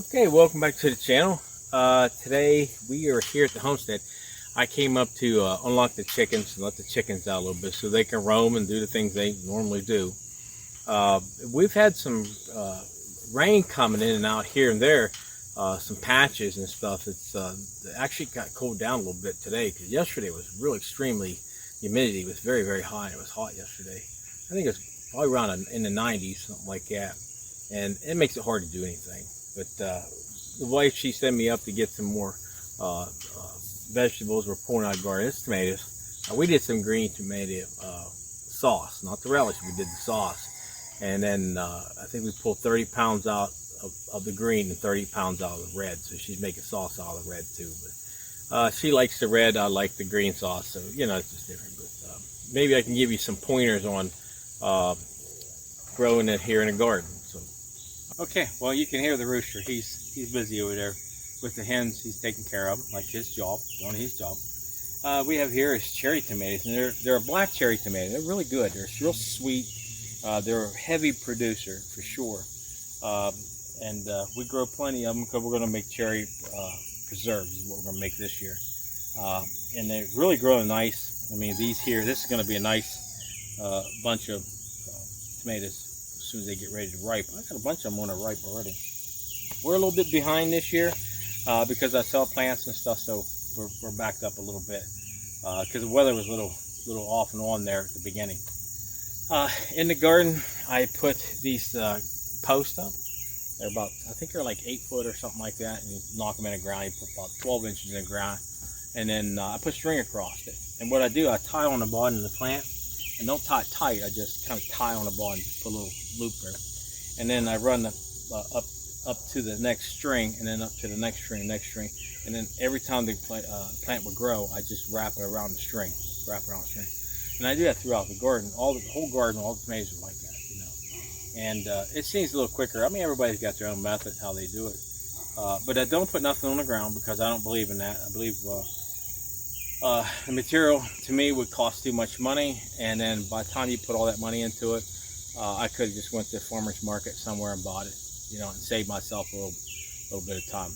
Okay, welcome back to the channel. Today we are here at the homestead. I came up to unlock the chickens and let the chickens out a little bit so they can roam and do the things they normally do. We've had some rain coming in and out here and there, some patches and stuff. It actually got cooled down a little bit today because yesterday was really extremely, humidity was very, very high. It was hot yesterday. I think it was probably around in the 90s, something like that. And it makes it hard to do anything. But the wife, she sent me up to get some more vegetables. We're pulling out of the garden. It's tomatoes. We did some green tomato sauce, not the relish. We did the sauce. And then I think we pulled 30 pounds out of the green and 30 pounds out of the red. So she's making sauce out of the red too. But she likes the red. I like the green sauce. So, you know, it's just different. But maybe I can give you some pointers on growing it here in the garden. Okay, well, you can hear the rooster. He's busy over there with the hens. He's taking care of them, like his job, doing his job. We have here is cherry tomatoes, and they're a black cherry tomato. They're really good. They're real sweet. They're a heavy producer for sure, and we grow plenty of them because we're going to make cherry preserves. Is what we're going to make this year, and they're really growing nice. I mean, this is going to be a nice bunch of tomatoes. As soon as they get ready to ripe. I got a bunch of them on a ripe already. We're a little bit behind this year because I sell plants and stuff, so we're backed up a little bit because the weather was a little off and on there at the beginning. In the garden, I put these posts up. They're about, I think they're like 8 foot or something like that, and you knock them in the ground. You put about 12 inches in the ground, and then I put string across it. And what I do, I tie on the bottom of the plant. And don't tie it tight, I just kind of tie on the ball and just put a little loop there. And then I run up to the next string, and then up to the next string, and then every time the plant would grow, I just wrap it around the string, And I do that throughout the garden. The whole garden, all the tomatoes are like that, you know. And it seems a little quicker. I mean, everybody's got their own method how they do it. But I don't put nothing on the ground because I don't believe in that. I believe the material to me would cost too much money, and then by the time you put all that money into it, I could have just went to the farmer's market somewhere and bought it, you know, and saved myself a little bit of time.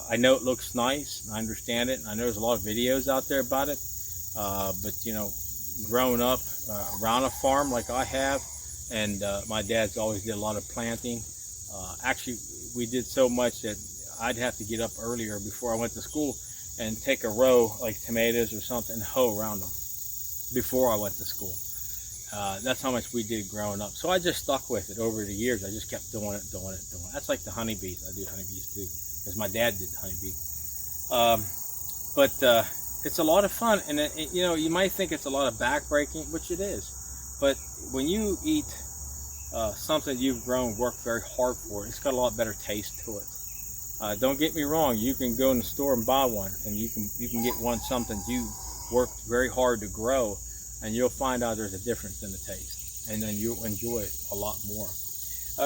I know it looks nice, I understand it, and I know there's a lot of videos out there about it, but you know, growing up around a farm like I have, and my dad's always did a lot of planting. Actually, we did so much that I'd have to get up earlier before I went to school and take a row like tomatoes or something and hoe around them before I went to school. That's how much we did growing up. So I just stuck with it over the years. I just kept doing it. That's like the honeybees. I do honeybees too, because my dad did honeybees. But it's a lot of fun, and you know, you might think it's a lot of backbreaking, which it is. But when you eat something you've grown, worked very hard for, it's got a lot better taste to it. Don't get me wrong, you can go in the store and buy one, and you can get something you worked very hard to grow, and you'll find out there's a difference in the taste, and then you'll enjoy it a lot more.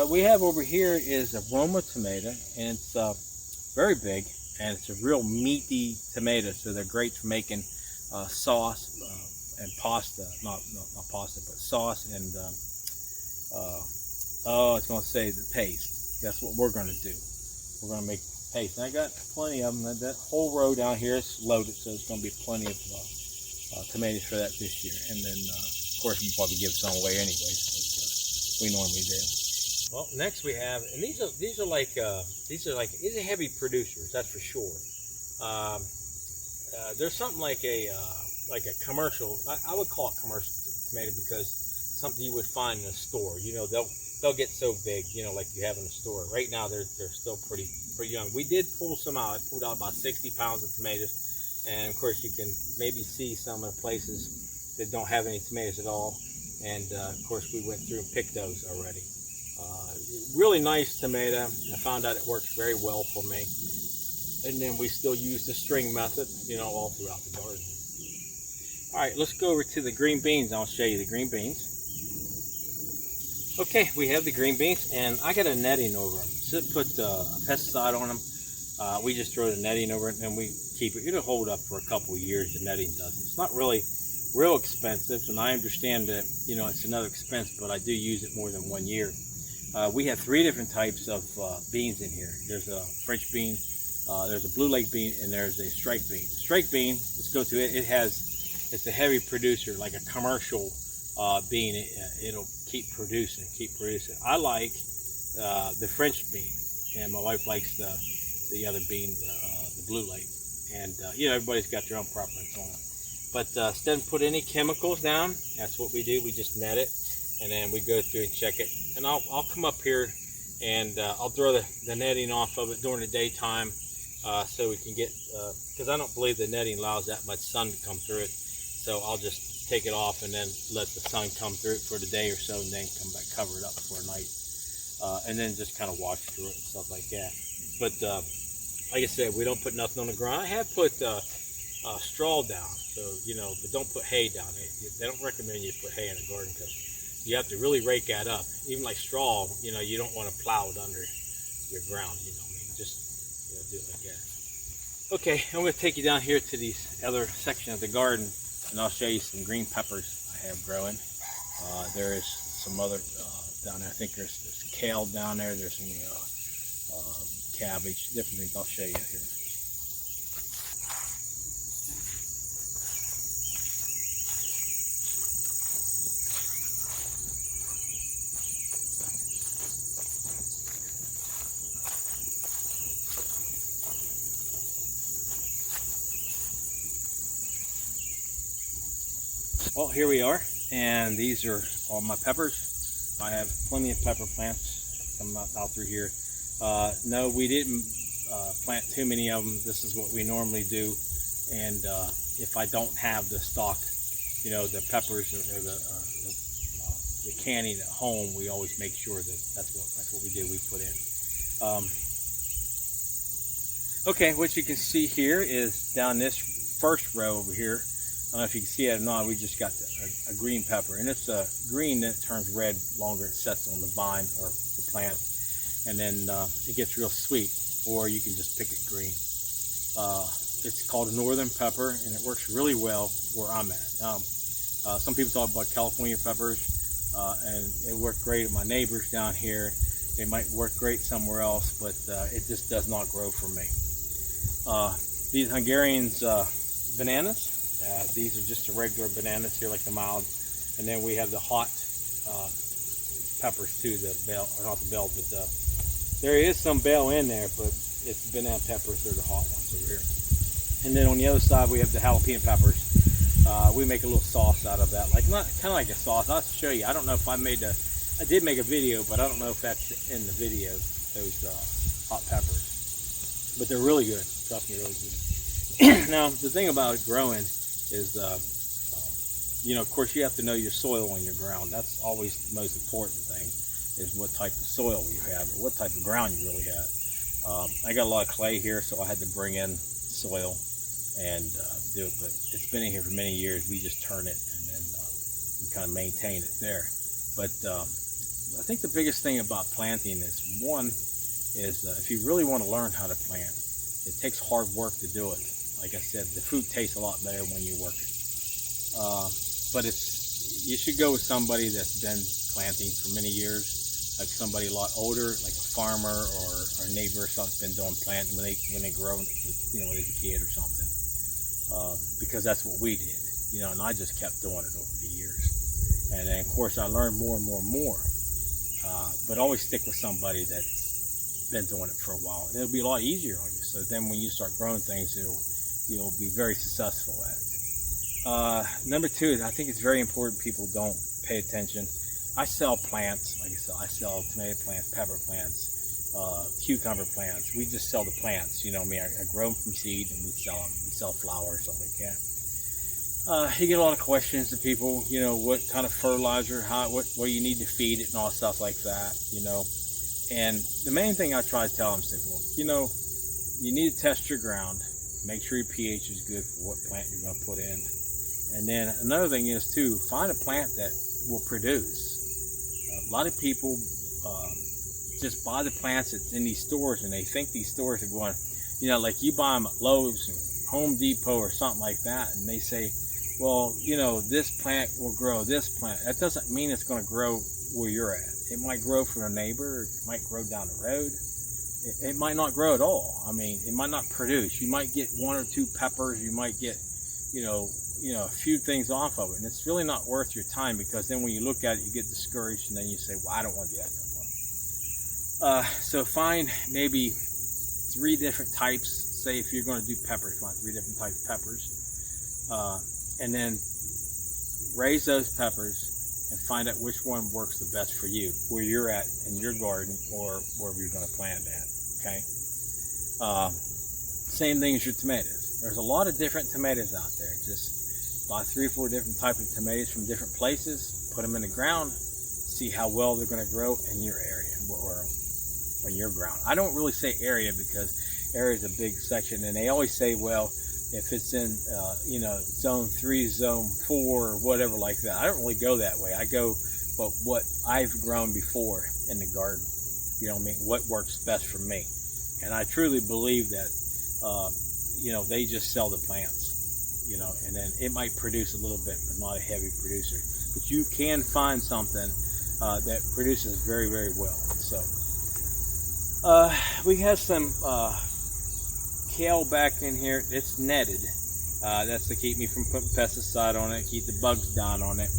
We have over here is a Roma tomato, and it's very big, and it's a real meaty tomato, so they're great for making sauce and pasta, not pasta, but sauce and I was going to say the paste. That's what we're going to do. We're going to make paste. And I got plenty of them. That whole row down here is loaded, so it's going to be plenty of tomatoes for that this year. And then, of course, we'll probably give some away anyways, but we normally do. Well, next we have, and these are heavy producers, that's for sure. There's something like a commercial. I would call it commercial tomato because something you would find in a store. You know, they'll get so big, you know, like you have in the store. Right now, they're still pretty young. We did pull some out. I pulled out about 60 pounds of tomatoes, and of course, you can maybe see some of the places that don't have any tomatoes at all. And of course, we went through and picked those already. Really nice tomato. I found out it works very well for me. And then we still use the string method, you know, all throughout the garden. All right, let's go over to the green beans. I'll show you the green beans. Okay, we have the green beans, and I got a netting over them. So put a pesticide on them. We just throw the netting over it, and we keep it. It'll hold up for a couple of years. The netting does. It's not really real expensive, and I understand that, you know, it's another expense, but I do use it more than 1 year. We have 3 different types of beans in here. There's a French bean, there's a Blue Lake bean, and there's a strike bean. Strike bean, let's go to it. It's a heavy producer, like a commercial bean. It'll keep producing. I like the French bean, and my wife likes the other bean, the Blue Lake. And everybody's got their own preference on it. But instead of put any chemicals down, that's what we do. We just net it, and then we go through and check it. And I'll come up here and I'll throw the netting off of it during the daytime, so we can get, because I don't believe the netting allows that much sun to come through it. So I'll just take it off and then let the sun come through it for the day or so, and then come back, cover it up for a night, and then just kind of wash through it and stuff like that. But like I said, we don't put nothing on the ground. I have put straw down, so but don't put hay down. They don't recommend you put hay in a garden, because you have to really rake that up. Even like straw, you don't want to plow it under your ground. Just do it like that. Okay, I'm going to take you down here to the other section of the garden, and I'll show you some green peppers I have growing. There is some other down there. I think there's kale down there. There's some cabbage, different things. I'll show you here. Well, here we are, and these are all my peppers. I have plenty of pepper plants coming out through here. No, we didn't plant too many of them. This is what we normally do, and if I don't have the stock, the peppers or the canning at home, we always make sure that that's what we do. We put in. Okay, what you can see here is down this first row over here. I don't know if you can see it or not. We just got a green pepper, and it's a green that turns red longer it sets on the vine or the plant, and then it gets real sweet. Or you can just pick it green. It's called a northern pepper, and it works really well where I'm at. Some people talk about California peppers, and it worked great at my neighbors down here. It might work great somewhere else, but it just does not grow for me. These Hungarians bananas. These are just the regular bananas here, like the mild, and then we have the hot peppers too. The bell, or not the bell, but there is some bell in there, but it's banana peppers. They're the hot ones over here. And then on the other side, we have the jalapeno peppers. We make a little sauce out of that, kind of like a sauce. I'll show you. I don't know if I did make a video, but I don't know if that's in the video. Those hot peppers, but they're really good. Trust me, really good. Now, the thing about it growing is, of course, you have to know your soil on your ground. That's always the most important thing, is what type of soil you have, or what type of ground you really have. I got a lot of clay here, so I had to bring in soil and do it, but it's been in here for many years. We just turn it, and then we kind of maintain it there. But I think the biggest thing about planting is, one, if you really want to learn how to plant, it takes hard work to do it. Like I said, the fruit tastes a lot better when you work it. But you should go with somebody that's been planting for many years, like somebody a lot older, like a farmer or a neighbor or something, been doing planting when they grow, when they was a kid or something. Because that's what we did, and I just kept doing it over the years. And then, of course, I learned more and more and more. But always stick with somebody that's been doing it for a while. It'll be a lot easier on you. So then when you start growing things, you'll be very successful at it. Number two, I think it's very important people don't pay attention. I sell plants. Like I said, I sell tomato plants, pepper plants, cucumber plants. We just sell the plants. I grow them from seed, and we sell them. We sell flowers, something like that. You get a lot of questions to people, what kind of fertilizer, what do you need to feed it, and all stuff like that, And the main thing I try to tell them is, well, you need to test your ground. Make sure your pH is good for what plant you're going to put in. And then another thing is, too, find a plant that will produce. A lot of people just buy the plants that's in these stores, and they think these stores are going, like you buy them at Lowe's or Home Depot or something like that, and they say, well, this plant will grow this plant. That doesn't mean it's going to grow where you're at. It might grow from a neighbor. It might grow down the road. It might not grow at all. I mean, it might not produce. You might get 1 or 2 peppers. You might get, a few things off of it. And it's really not worth your time, because then when you look at it, you get discouraged, and then you say, well, I don't want to do that no more. So find maybe 3 different types. Say if you're going to do peppers, find 3 different types of peppers. And then raise those peppers and find out which one works the best for you, where you're at in your garden or wherever you're going to plant it at, okay? Same thing as your tomatoes. There's a lot of different tomatoes out there. Just buy 3 or 4 different types of tomatoes from different places, put them in the ground, see how well they're going to grow in your area or your ground. I don't really say area, because area is a big section, and they always say, well, if it's in, zone 3, zone 4, or whatever like that. I don't really go that way. I go, but what I've grown before in the garden, what works best for me. And I truly believe that, they just sell the plants, and then it might produce a little bit, but not a heavy producer. But you can find something that produces very, very well. So we have some kale back in here. It's netted. That's to keep me from putting pesticide on it, keep the bugs down on it.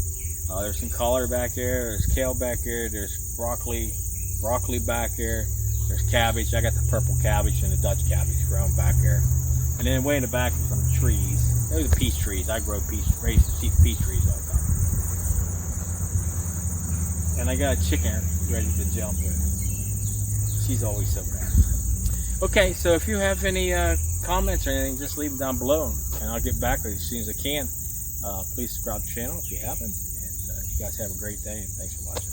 There's some collar back there. There's kale back there. There's broccoli back there. There's cabbage. I got the purple cabbage and the Dutch cabbage growing back there. And then way in the back are some trees. Those are peach trees. I raise peach trees all the time. And I got a chicken ready to jump in. She's always so fast. Okay, so if you have any comments or anything, just leave them down below, and I'll get back with you as soon as I can. Please subscribe to the channel if you haven't, and you guys have a great day, and thanks for watching.